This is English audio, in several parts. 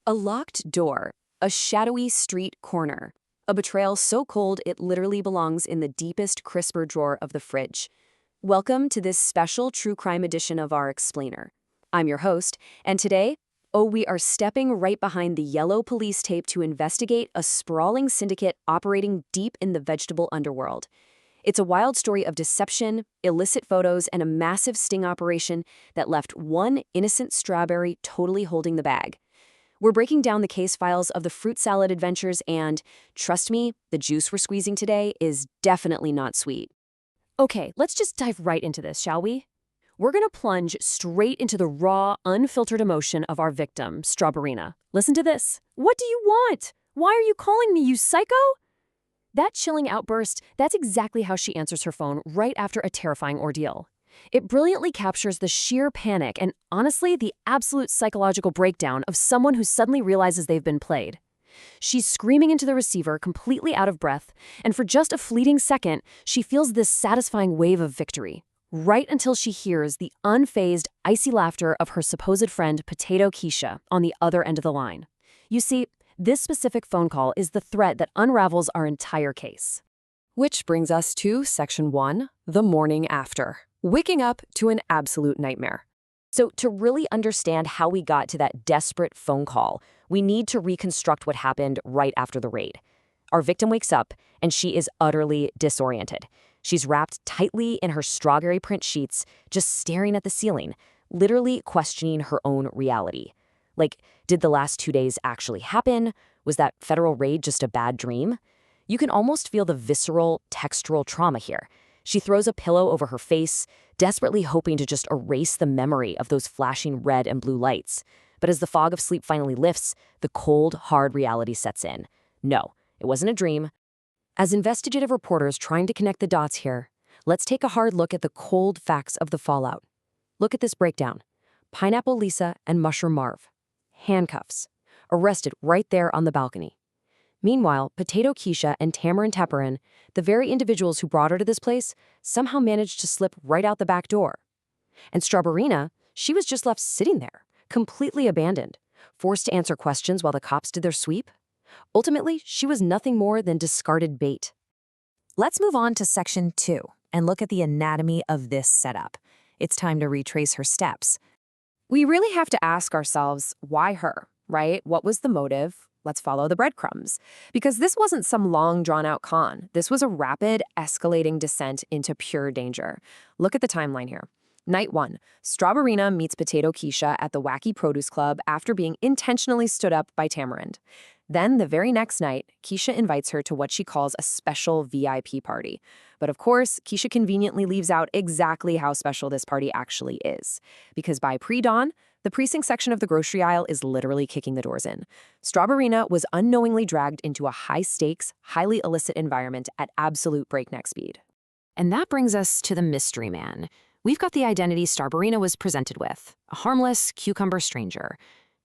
A locked door, a shadowy street corner, a betrayal so cold it literally belongs in the deepest, crisper drawer of the fridge. Welcome to this special true crime edition of our Explainer. I'm your host, and today, we are stepping right behind the yellow police tape to investigate a sprawling syndicate operating deep in the vegetable underworld. It's a wild story of deception, illicit photos, and a massive sting operation that left one innocent strawberry totally holding the bag. We're breaking down the case files of the fruit salad adventures and, trust me, the juice we're squeezing today is definitely not sweet. Okay, let's just dive right into this, shall we? We're gonna plunge straight into the raw, unfiltered emotion of our victim, Strawberina. Listen to this. What do you want? Why are you calling me, you psycho? That chilling outburst, that's exactly how she answers her phone right after a terrifying ordeal. It brilliantly captures the sheer panic and, honestly, the absolute psychological breakdown of someone who suddenly realizes they've been played. She's screaming into the receiver, completely out of breath, and for just a fleeting second, she feels this satisfying wave of victory, right until she hears the unfazed, icy laughter of her supposed friend Potato Keisha on the other end of the line. You see, this specific phone call is the thread that unravels our entire case. Which brings us to Section 1, the morning after. Waking up to an absolute nightmare. So to really understand how we got to that desperate phone call, we need to reconstruct what happened right after the raid. Our victim wakes up, and she is utterly disoriented. She's wrapped tightly in her strawberry print sheets, just staring at the ceiling, literally questioning her own reality. Like, did the last 2 days actually happen? Was that federal raid just a bad dream? You can almost feel the visceral, textural trauma here. She throws a pillow over her face, desperately hoping to just erase the memory of those flashing red and blue lights. But as the fog of sleep finally lifts, the cold, hard reality sets in. No, it wasn't a dream. As investigative reporters trying to connect the dots here, let's take a hard look at the cold facts of the fallout. Look at this breakdown. Pineapple Lisa and Mushroom Marv. Handcuffs. Arrested right there on the balcony. Meanwhile, Potato Keisha and Tamarin Teparin, the very individuals who brought her to this place, somehow managed to slip right out the back door. And Strawberina, she was just left sitting there, completely abandoned, forced to answer questions while the cops did their sweep. Ultimately, she was nothing more than discarded bait. Let's move on to Section 2 and look at the anatomy of this setup. It's time to retrace her steps. We really have to ask ourselves, why her, right? What was the motive? Let's follow the breadcrumbs. Because this wasn't some long, drawn-out con. This was a rapid, escalating descent into pure danger. Look at the timeline here. Night 1, Strawberina meets Potato Keisha at the Wacky Produce Club after being intentionally stood up by Tamarind. Then, the very next night, Keisha invites her to what she calls a special VIP party. But of course, Keisha conveniently leaves out exactly how special this party actually is. Because by pre-dawn, the precinct section of the grocery aisle is literally kicking the doors in. Strawberina was unknowingly dragged into a high-stakes, highly illicit environment at absolute breakneck speed. And that brings us to the mystery man. We've got the identity Strawberina was presented with, a harmless, cucumber stranger.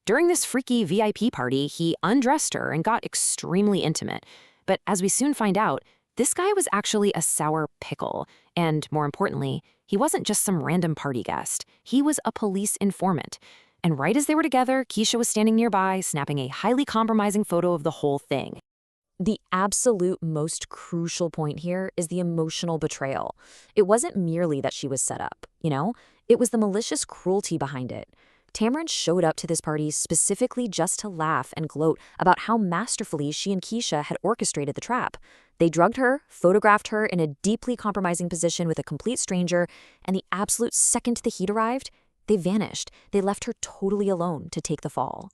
During this freaky VIP party, he undressed her and got extremely intimate. But as we soon find out, this guy was actually a sour pickle. And more importantly, he wasn't just some random party guest. He was a police informant. And right as they were together, Keisha was standing nearby, snapping a highly compromising photo of the whole thing. The absolute most crucial point here is the emotional betrayal. It wasn't merely that she was set up, It was the malicious cruelty behind it. Tamarin showed up to this party specifically just to laugh and gloat about how masterfully she and Keisha had orchestrated the trap. They drugged her, photographed her in a deeply compromising position with a complete stranger, and the absolute second the heat arrived, they vanished. They left her totally alone to take the fall.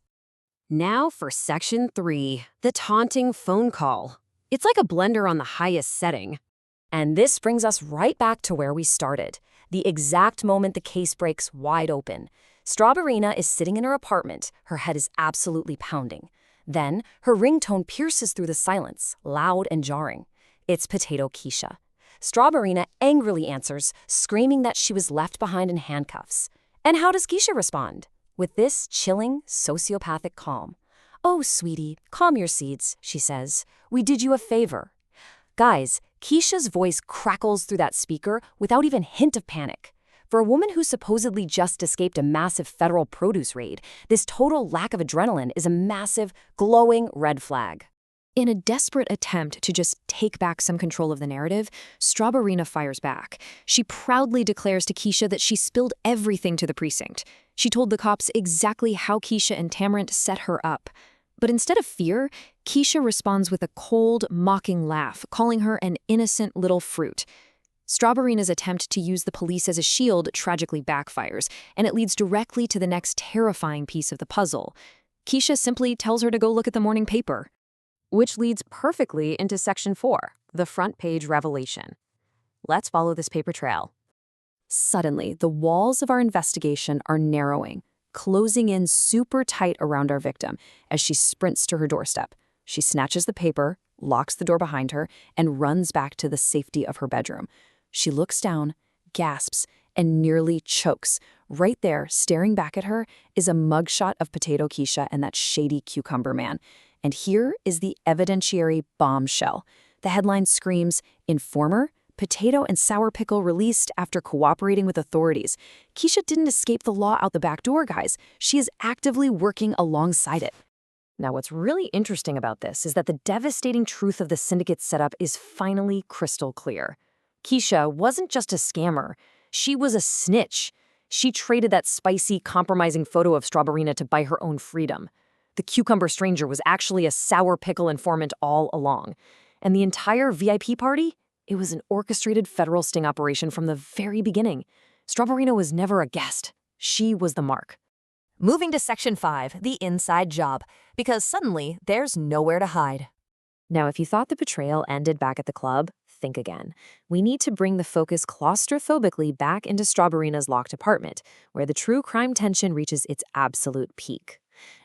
Now for Section 3, the taunting phone call. It's like a blender on the highest setting. And this brings us right back to where we started, the exact moment the case breaks wide open. Strawberina is sitting in her apartment. Her head is absolutely pounding. Then, her ringtone pierces through the silence, loud and jarring. It's Potato Keisha. Strawberina angrily answers, screaming that she was left behind in handcuffs. And how does Keisha respond? With this chilling, sociopathic calm. "Oh, sweetie, calm your seeds," she says. "We did you a favor." Guys, Keisha's voice crackles through that speaker without even hint of panic. For a woman who supposedly just escaped a massive federal produce raid, this total lack of adrenaline is a massive, glowing red flag. In a desperate attempt to just take back some control of the narrative, Strawberina fires back. She proudly declares to Keisha that she spilled everything to the precinct. She told the cops exactly how Keisha and Tamarant set her up. But instead of fear, Keisha responds with a cold, mocking laugh, calling her an innocent little fruit. Strawberina's attempt to use the police as a shield tragically backfires, and it leads directly to the next terrifying piece of the puzzle. Keisha simply tells her to go look at the morning paper. Which leads perfectly into Section 4, the front page revelation. Let's follow this paper trail. Suddenly, the walls of our investigation are narrowing, closing in super tight around our victim as she sprints to her doorstep. She snatches the paper, locks the door behind her, and runs back to the safety of her bedroom. She looks down, gasps, and nearly chokes. Right there, staring back at her, is a mugshot of Potato Keisha and that shady cucumber man. And here is the evidentiary bombshell. The headline screams, "Informer, Potato and Sour Pickle released after cooperating with authorities." Keisha didn't escape the law out the back door, guys. She is actively working alongside it. Now, what's really interesting about this is that the devastating truth of the syndicate setup is finally crystal clear. Keisha wasn't just a scammer. She was a snitch. She traded that spicy, compromising photo of Strawberina to buy her own freedom. The cucumber stranger was actually a sour pickle informant all along. And the entire VIP party? It was an orchestrated federal sting operation from the very beginning. Strawberina was never a guest. She was the mark. Moving to Section 5, the inside job, because suddenly there's nowhere to hide. Now, if you thought the betrayal ended back at the club, think again. We need to bring the focus claustrophobically back into Strawberina's locked apartment, where the true crime tension reaches its absolute peak.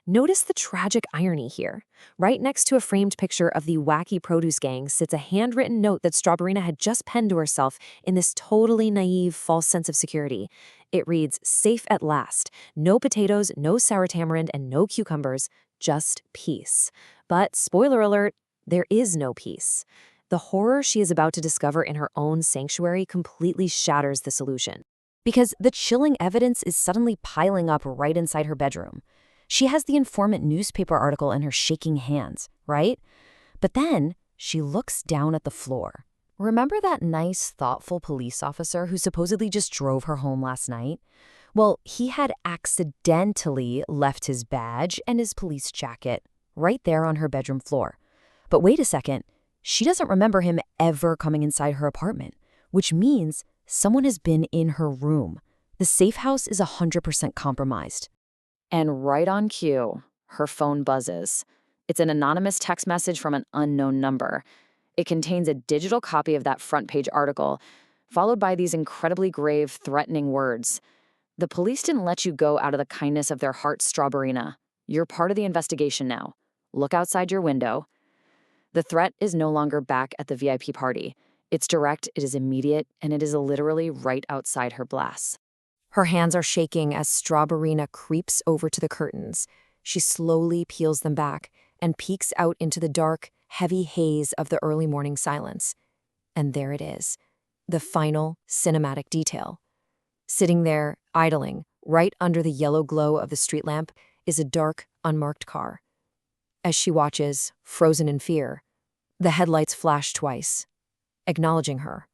Notice the tragic irony here. Right next to a framed picture of the wacky produce gang sits a handwritten note that Strawberina had just penned to herself in this totally naive, false sense of security. It reads, "Safe at last. No potatoes, no sour tamarind, and no cucumbers. Just peace." But, spoiler alert, there is no peace. The horror she is about to discover in her own sanctuary completely shatters the solution. Because the chilling evidence is suddenly piling up right inside her bedroom. She has the informant newspaper article in her shaking hands, right? But then she looks down at the floor. Remember that nice, thoughtful police officer who supposedly just drove her home last night? Well, he had accidentally left his badge and his police jacket right there on her bedroom floor. But wait a second, she doesn't remember him ever coming inside her apartment, which means someone has been in her room. The safe house is 100% compromised. And right on cue, her phone buzzes. It's an anonymous text message from an unknown number. It contains a digital copy of that front page article, followed by these incredibly grave, threatening words. "The police didn't let you go out of the kindness of their hearts, Strawberina. You're part of the investigation now. Look outside your window." The threat is no longer back at the VIP party. It's direct, it is immediate, and it is literally right outside her glass. Her hands are shaking as Strawberina creeps over to the curtains. She slowly peels them back and peeks out into the dark, heavy haze of the early morning silence. And there it is, the final cinematic detail. Sitting there, idling, right under the yellow glow of the street lamp, is a dark, unmarked car. As she watches, frozen in fear, the headlights flash twice, acknowledging her,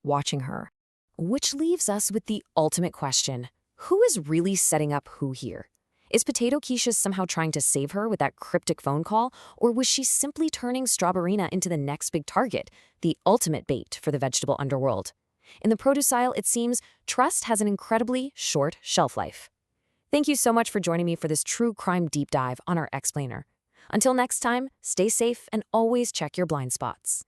watching her. Which leaves us with the ultimate question. Who is really setting up who here? Is Potato Keisha somehow trying to save her with that cryptic phone call, or was she simply turning Strawberina into the next big target, the ultimate bait for the vegetable underworld? In the produce aisle, it seems trust has an incredibly short shelf life. Thank you so much for joining me for this true crime deep dive on our Explainer. Until next time, stay safe and always check your blind spots.